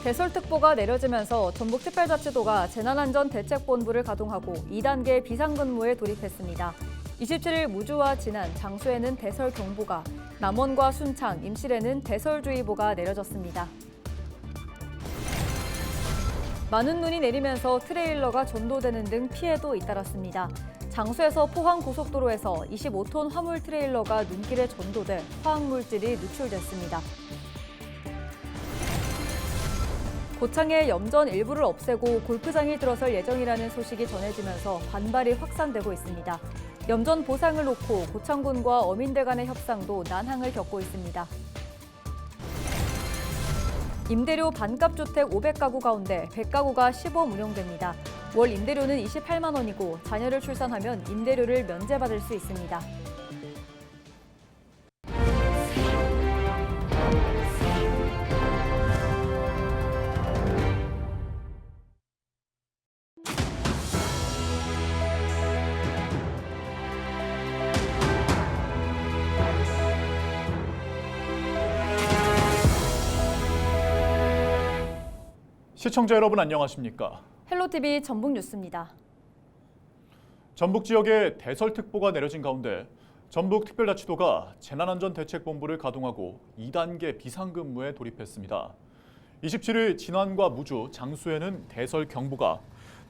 대설특보가 내려지면서 전북특별자치도가 재난안전대책본부를 가동하고 2단계 비상근무에 돌입했습니다. 27일 무주와 진안, 장수에는 대설경보가, 남원과 순창, 임실에는 대설주의보가 내려졌습니다. 많은 눈이 내리면서 트레일러가 전도되는 등 피해도 잇따랐습니다. 장수에서 포항고속도로에서 25톤 화물 트레일러가 눈길에 전도돼 화학물질이 누출됐습니다. 고창의 염전 일부를 없애고 골프장이 들어설 예정이라는 소식이 전해지면서 반발이 확산되고 있습니다. 염전 보상을 놓고 고창군과 어민들 간의 협상도 난항을 겪고 있습니다. 임대료 반값 주택 500가구 가운데 100가구가 시범 운영됩니다. 월 임대료는 28만 원이고 자녀를 출산하면 임대료를 면제받을 수 있습니다. 시청자 여러분 안녕하십니까? 헬로티비 전북뉴스입니다. 전북 지역에 대설특보가 내려진 가운데 전북특별자치도가 재난안전대책본부를 가동하고 2단계 비상근무에 돌입했습니다. 27일 진안과 무주, 장수에는 대설경보가,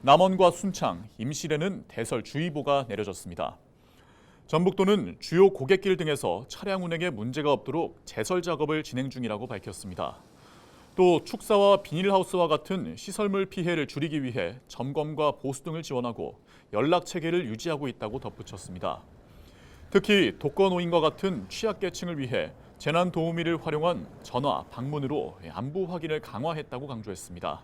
남원과 순창, 임실에는 대설주의보가 내려졌습니다. 전북도는 주요 고갯길 등에서 차량 운행에 문제가 없도록 제설 작업을 진행 중이라고 밝혔습니다. 또 축사와 비닐하우스와 같은 시설물 피해를 줄이기 위해 점검과 보수 등을 지원하고 연락체계를 유지하고 있다고 덧붙였습니다. 특히 독거노인과 같은 취약계층을 위해 재난도우미를 활용한 전화, 방문으로 안부 확인을 강화했다고 강조했습니다.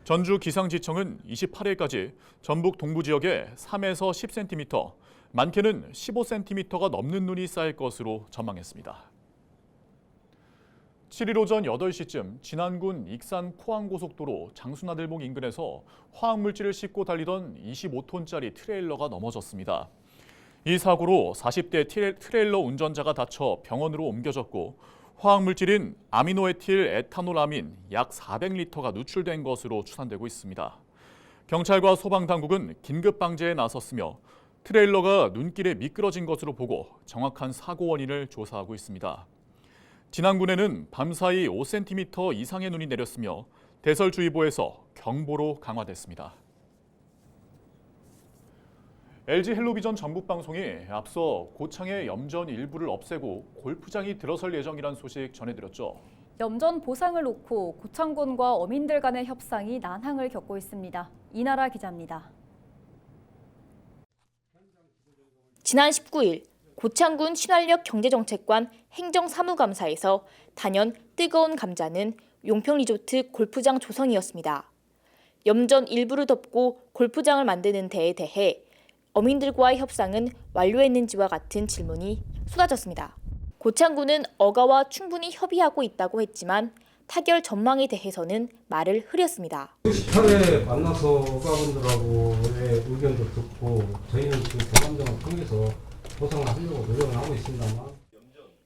전주기상지청은 28일까지 전북 동부 지역에 3에서 10cm, 많게는 15cm가 넘는 눈이 쌓일 것으로 전망했습니다. 7일 오전 8시쯤 진안군 익산 포항고속도로 장수나들목 인근에서 화학물질을 싣고 달리던 25톤짜리 트레일러가 넘어졌습니다. 이 사고로 40대 트레일러 운전자가 다쳐 병원으로 옮겨졌고 화학물질인 아미노에틸 에탄올아민 약 400리터가 누출된 것으로 추산되고 있습니다. 경찰과 소방당국은 긴급 방제에 나섰으며 트레일러가 눈길에 미끄러진 것으로 보고 정확한 사고 원인을 조사하고 있습니다. 진안군에는 밤사이 5cm 이상의 눈이 내렸으며 대설주의보에서 경보로 강화됐습니다. LG 헬로비전 전북방송이 앞서 고창의 염전 일부를 없애고 골프장이 들어설 예정이란 소식 전해드렸죠. 염전 보상을 놓고 고창군과 어민들 간의 협상이 난항을 겪고 있습니다. 이나라 기자입니다. 지난 19일 고창군 신활역 경제정책관 행정사무감사에서 단연 뜨거운 감자는 용평리조트 골프장 조성이었습니다. 염전 일부를 덮고 골프장을 만드는 데에 대해 어민들과의 협상은 완료했는지와 같은 질문이 쏟아졌습니다. 고창군은 어가와 충분히 협의하고 있다고 했지만 타결 전망에 대해서는 말을 흐렸습니다. 18회 만나서 어가분들하고의 의견도 듣고 저희는 지금 경감정을 통해서 보상을 하려고 노력을 하고 있습니다만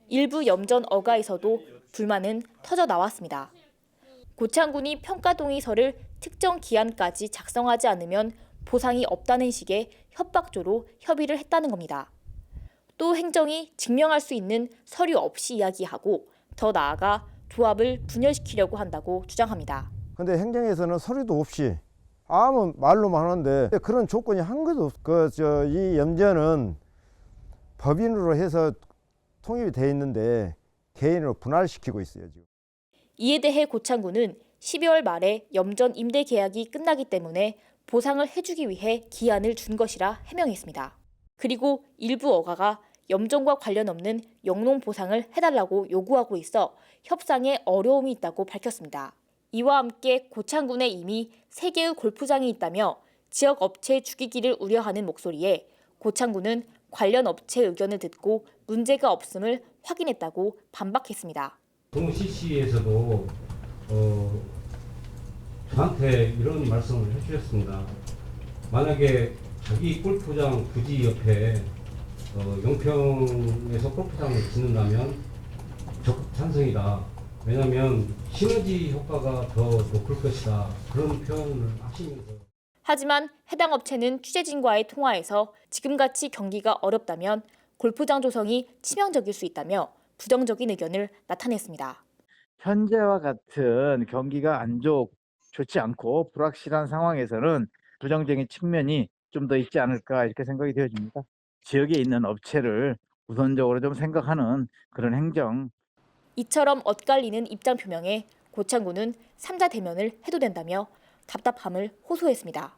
일부 염전 어가에서도 불만은 터져 나왔습니다. 고창군이 평가동의서를 특정 기한까지 작성하지 않으면 보상이 없다는 식의 협박조로 협의를 했다는 겁니다. 또 행정이 증명할 수 있는 서류 없이 이야기하고 더 나아가 조합을 분열시키려고 한다고 주장합니다. 근데 행정에서는 서류도 없이 아무 말로만 하는데 그런 조건이 한 것도 없고 이 염전은 법인으로 해서 통일이 돼 있는데 개인으로 분할시키고 있어요, 지금. 이에 대해 고창군은 12월 말에 염전 임대 계약이 끝나기 때문에 보상을 해주기 위해 기한을 준 것이라 해명했습니다. 그리고 일부 어가가 염전과 관련 없는 영농 보상을 해달라고 요구하고 있어 협상에 어려움이 있다고 밝혔습니다. 이와 함께 고창군에 이미 3개의 골프장이 있다며 지역 업체 죽이기를 우려하는 목소리에 고창군은 관련 업체 의견을 듣고 문제가 없음을 확인했다고 반박했습니다. 동CC에서도 저한테 이런 말씀을 해주셨습니다. 만약에 자기 골프장 부지 옆에 용평에서 골프장을 짓는다면 적극 찬성이다. 왜냐하면 시너지 효과가 더 높을 것이다. 그런 표현을 하시면서. 하지만 해당 업체는 취재진과의 통화에서 지금같이 경기가 어렵다면 골프장 조성이 치명적일 수 있다며 부정적인 의견을 나타냈습니다. 현재와 같은 경기가 좋지 않고 불확실한 상황에서는 부정적인 측면이 좀 더 있지 않을까 이렇게 생각이 되어집니다. 지역에 있는 업체를 우선적으로 좀 생각하는 그런 행정. 이처럼 엇갈리는 입장 표명에 고창군은 3자 대면을 해도 된다며 답답함을 호소했습니다.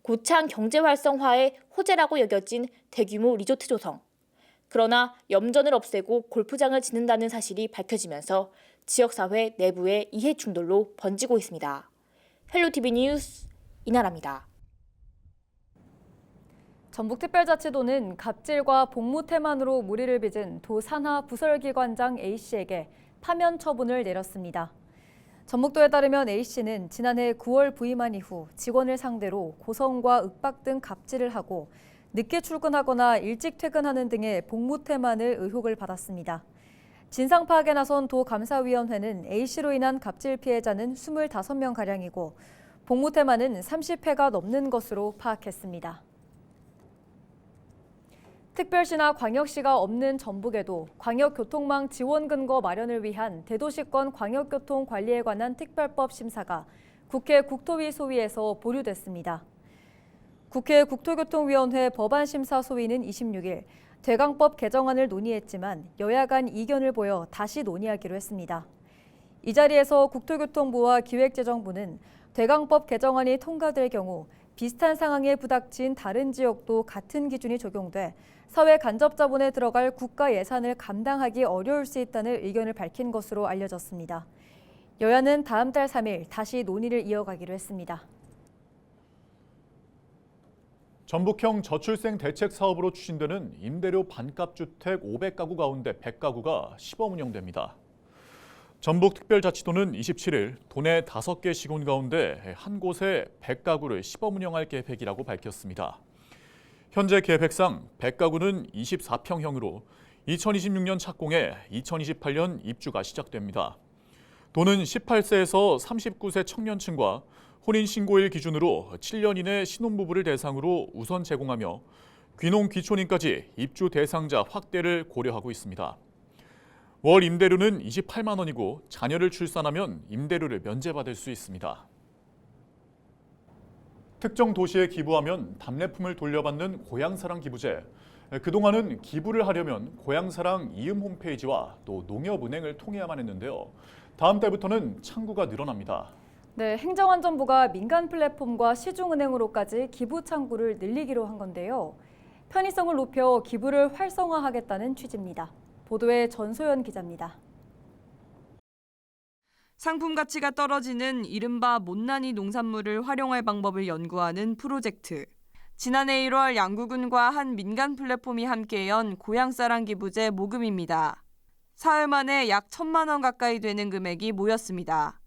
고창 경제 활성화의 호재라고 여겨진 대규모 리조트 조성. 그러나 염전을 없애고 골프장을 짓는다는 사실이 밝혀지면서 지역사회 내부의 이해 충돌로 번지고 있습니다. 헬로티비 뉴스 이나라입니다. 전북특별자치도는 갑질과 복무태만으로 무리를 빚은 도 산하 부설기관장 A씨에게 파면 처분을 내렸습니다. 전북도에 따르면 A씨는 지난해 9월 부임한 이후 직원을 상대로 고성과 윽박 등 갑질을 하고 늦게 출근하거나 일찍 퇴근하는 등의 복무태만을 의혹을 받았습니다. 진상 파악에 나선 도감사위원회는 A씨로 인한 갑질 피해자는 25명가량이고 복무태만은 30회가 넘는 것으로 파악했습니다. 특별시나 광역시가 없는 전북에도 광역교통망 지원 근거 마련을 위한 대도시권 광역교통 관리에 관한 특별법 심사가 국회 국토위 소위에서 보류됐습니다. 국회 국토교통위원회 법안심사 소위는 26일 대강법 개정안을 논의했지만 여야 간 이견을 보여 다시 논의하기로 했습니다. 이 자리에서 국토교통부와 기획재정부는 대강법 개정안이 통과될 경우 비슷한 상황에 부닥친 다른 지역도 같은 기준이 적용돼 사회 간접 자본에 들어갈 국가 예산을 감당하기 어려울 수 있다는 의견을 밝힌 것으로 알려졌습니다. 여야는 다음 달 3일 다시 논의를 이어가기로 했습니다. 전북형 저출생 대책 사업으로 추진되는 임대료 반값주택 500가구 가운데 100가구가 시범 운영됩니다. 전북특별자치도는 27일 도내 5개 시군 가운데 한 곳에 100가구를 시범 운영할 계획이라고 밝혔습니다. 현재 계획상 100가구는 24평형으로 2026년 착공해 2028년 입주가 시작됩니다. 도는 18세에서 39세 청년층과 혼인신고일 기준으로 7년 이내 신혼부부를 대상으로 우선 제공하며 귀농 귀촌인까지 입주 대상자 확대를 고려하고 있습니다. 월 임대료는 28만 원이고 자녀를 출산하면 임대료를 면제받을 수 있습니다. 특정 도시에 기부하면 답례품을 돌려받는 고향사랑 기부제. 그동안은 기부를 하려면 고향사랑 이음 홈페이지와 또 농협은행을 통해야만 했는데요. 다음 달부터는 창구가 늘어납니다. 네, 행정안전부가 민간 플랫폼과 시중은행으로까지 기부 창구를 늘리기로 한 건데요. 편의성을 높여 기부를 활성화하겠다는 취지입니다. 보도에 전소연 기자입니다. 상품 가치가 떨어지는 이른바 못난이 농산물을 활용할 방법을 연구하는 프로젝트. 지난해 1월 양구군과 한 민간 플랫폼이 함께 연 고향사랑 기부제 모금입니다. 사흘 만에 약 1,000만 원 가까이 되는 금액이 모였습니다.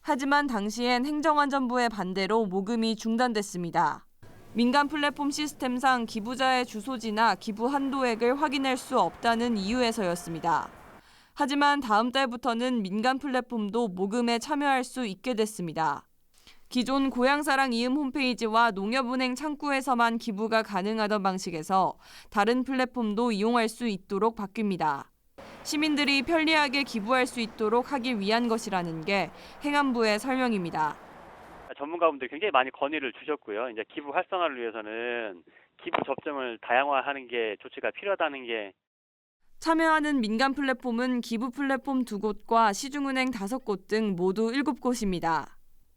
하지만 당시엔 행정안전부의 반대로 모금이 중단됐습니다. 민간 플랫폼 시스템상 기부자의 주소지나 기부 한도액을 확인할 수 없다는 이유에서였습니다. 하지만 다음 달부터는 민간 플랫폼도 모금에 참여할 수 있게 됐습니다. 기존 고향사랑 이음 홈페이지와 농협은행 창구에서만 기부가 가능하던 방식에서 다른 플랫폼도 이용할 수 있도록 바뀝니다. 시민들이 편리하게 기부할 수 있도록 하기 위한 것이라는 게 행안부의 설명입니다. 전문가분들 굉장히 많이 건의를 주셨고요. 이제 기부 활성화를 위해서는 기부 접점을 다양화하는 게 조치가 필요하다는 게. 참여하는 민간 플랫폼은 기부 플랫폼 2곳과 시중은행 5곳 등 모두 7곳입니다.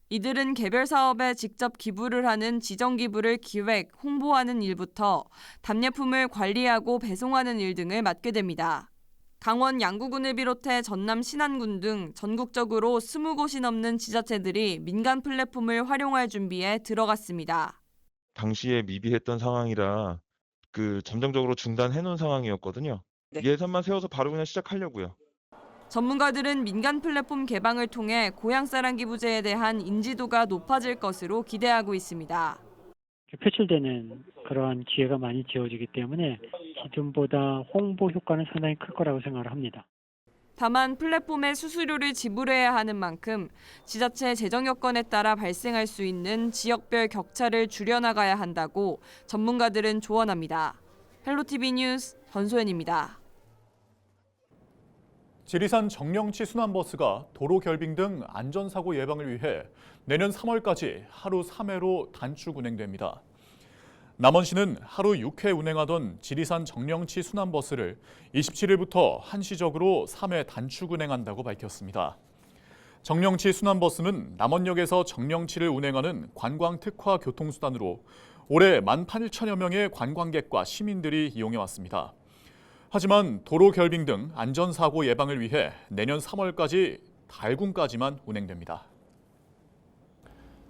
이들은 개별 사업에 직접 기부를 하는 지정 기부를 기획, 홍보하는 일부터 답례품을 관리하고 배송하는 일 등을 맡게 됩니다. 강원 양구군을 비롯해 전남 신안군 등 전국적으로 20곳이 넘는 지자체들이 민간 플랫폼을 활용할 준비에 들어갔습니다. 당시에 미비했던 상황이라 잠정적으로 중단해 놓은 상황이었거든요. 네. 예산만 세워서 바로 그냥 시작하려고요. 전문가들은 민간 플랫폼 개방을 통해 고향사랑 기부제에 대한 인지도가 높아질 것으로 기대하고 있습니다. 표출되는 그러한 기회가 많이 지어지기 때문에 기존보다 홍보 효과는 상당히 클 거라고 생각을 합니다. 다만 플랫폼에 수수료를 지불해야 하는 만큼 지자체 재정 여건에 따라 발생할 수 있는 지역별 격차를 줄여나가야 한다고 전문가들은 조언합니다. 헬로티비 뉴스 전소연입니다. 지리산 정령치 순환버스가 도로 결빙 등 안전사고 예방을 위해 내년 3월까지 하루 3회로 단축 운행됩니다. 남원시는 하루 6회 운행하던 지리산 정령치 순환버스를 27일부터 한시적으로 3회 단축 운행한다고 밝혔습니다. 정령치 순환버스는 남원역에서 정령치를 운행하는 관광 특화 교통수단으로 올해 18,000여 명의 관광객과 시민들이 이용해왔습니다. 하지만 도로 결빙 등 안전사고 예방을 위해 내년 3월까지 달군까지만 운행됩니다.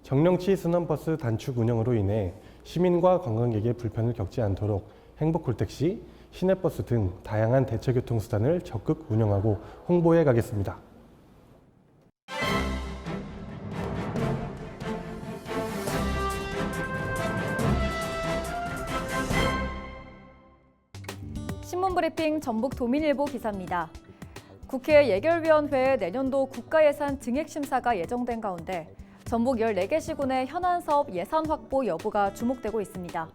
정령치 순환버스 단축 운영으로 인해 시민과 관광객의 불편을 겪지 않도록 행복골택시, 시내버스 등 다양한 대체교통수단을 적극 운영하고 홍보해 가겠습니다. 신문브리핑 전북도민일보 기사입니다. 국회 예결위원회에 내년도 국가예산 증액심사가 예정된 가운데 전북 14개 시군의 현안 사업 예산 확보 여부가 주목되고 있습니다.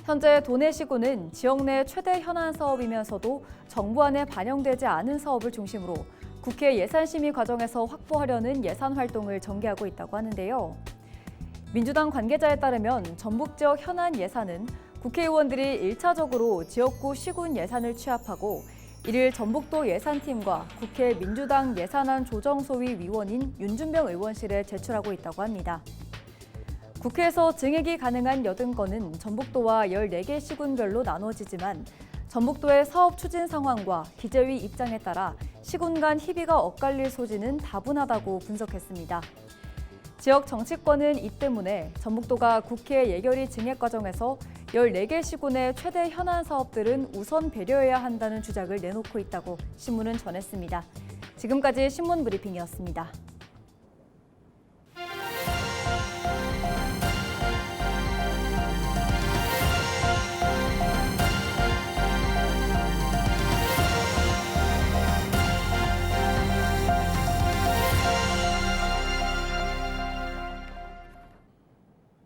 현재 도내 시군은 지역 내 최대 현안 사업이면서도 정부안에 반영되지 않은 사업을 중심으로 국회 예산심의 과정에서 확보하려는 예산 활동을 전개하고 있다고 하는데요. 민주당 관계자에 따르면 전북 지역 현안 예산은 국회의원들이 1차적으로 지역구 시군 예산을 취합하고 이를 전북도 예산팀과 국회 민주당 예산안 조정소위 위원인 윤준병 의원실에 제출하고 있다고 합니다. 국회에서 증액이 가능한 80건은 전북도와 14개 시군별로 나눠지지만 전북도의 사업 추진 상황과 기재위 입장에 따라 시군 간 희비가 엇갈릴 소지는 다분하다고 분석했습니다. 지역 정치권은 이 때문에 전북도가 국회 예결위 증액 과정에서 14개 시군의 최대 현안 사업들은 우선 배려해야 한다는 주장을 내놓고 있다고 신문은 전했습니다. 지금까지 신문 브리핑이었습니다.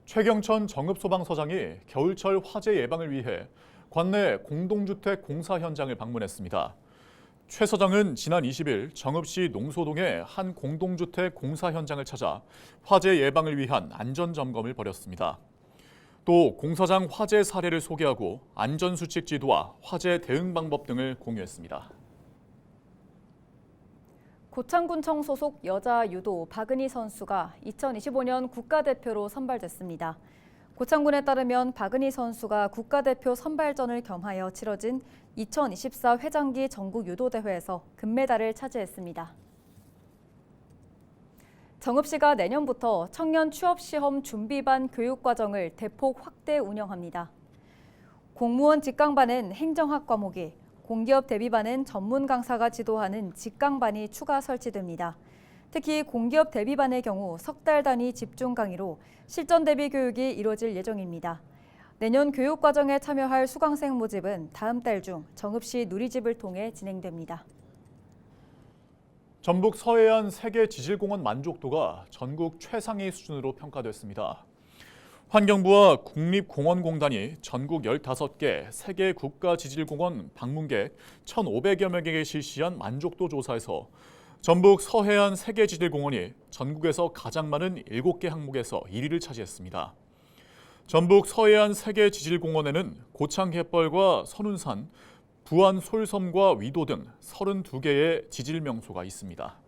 최경천 정읍소방서장이 겨울철 화재 예방을 위해 관내 공동주택 공사 현장을 방문했습니다. 최 서장은 지난 20일 정읍시 농소동의 한 공동주택 공사 현장을 찾아 화재 예방을 위한 안전점검을 벌였습니다. 또 공사장 화재 사례를 소개하고 안전수칙 지도와 화재 대응 방법 등을 공유했습니다. 고창군청 소속 여자 유도 박은희 선수가 2025년 국가대표로 선발됐습니다. 고창군에 따르면 박은희 선수가 국가대표 선발전을 겸하여 치러진 2024 회장기 전국 유도대회에서 금메달을 차지했습니다. 정읍시가 내년부터 청년 취업시험 준비반 교육과정을 대폭 확대 운영합니다. 공무원 직강반엔 행정학 과목이, 공기업 대비반엔 전문 강사가 지도하는 직강반이 추가 설치됩니다. 특히 공기업 대비반의 경우 석 달 단위 집중 강의로 실전 대비 교육이 이루어질 예정입니다. 내년 교육 과정에 참여할 수강생 모집은 다음 달 중 정읍시 누리집을 통해 진행됩니다. 전북 서해안 세계지질공원 만족도가 전국 최상위 수준으로 평가됐습니다. 환경부와 국립공원공단이 전국 15개 세계 국가지질공원 방문객 1,500여 명에게 실시한 만족도 조사에서 전북 서해안 세계지질공원이 전국에서 가장 많은 7개 항목에서 1위를 차지했습니다. 전북 서해안 세계지질공원에는 고창갯벌과 선운산, 부안 솔섬과 위도 등 32개의 지질 명소가 있습니다.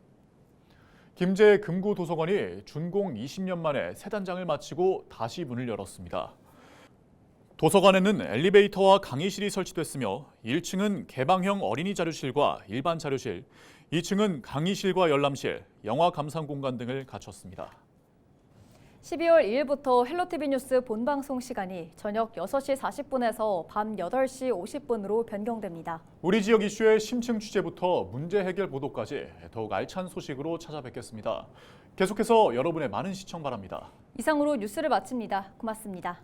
김제 금구도서관이 준공 20년 만에 새 단장을 마치고 다시 문을 열었습니다. 도서관에는 엘리베이터와 강의실이 설치됐으며 1층은 개방형 어린이 자료실과 일반 자료실, 2층은 강의실과 열람실, 영화 감상 공간 등을 갖췄습니다. 12월 2일부터 헬로티비 뉴스 본방송 시간이 저녁 6시 40분에서 밤 8시 50분으로 변경됩니다. 우리 지역 이슈의 심층 취재부터 문제 해결 보도까지 더욱 알찬 소식으로 찾아뵙겠습니다. 계속해서 여러분의 많은 시청 바랍니다. 이상으로 뉴스를 마칩니다. 고맙습니다.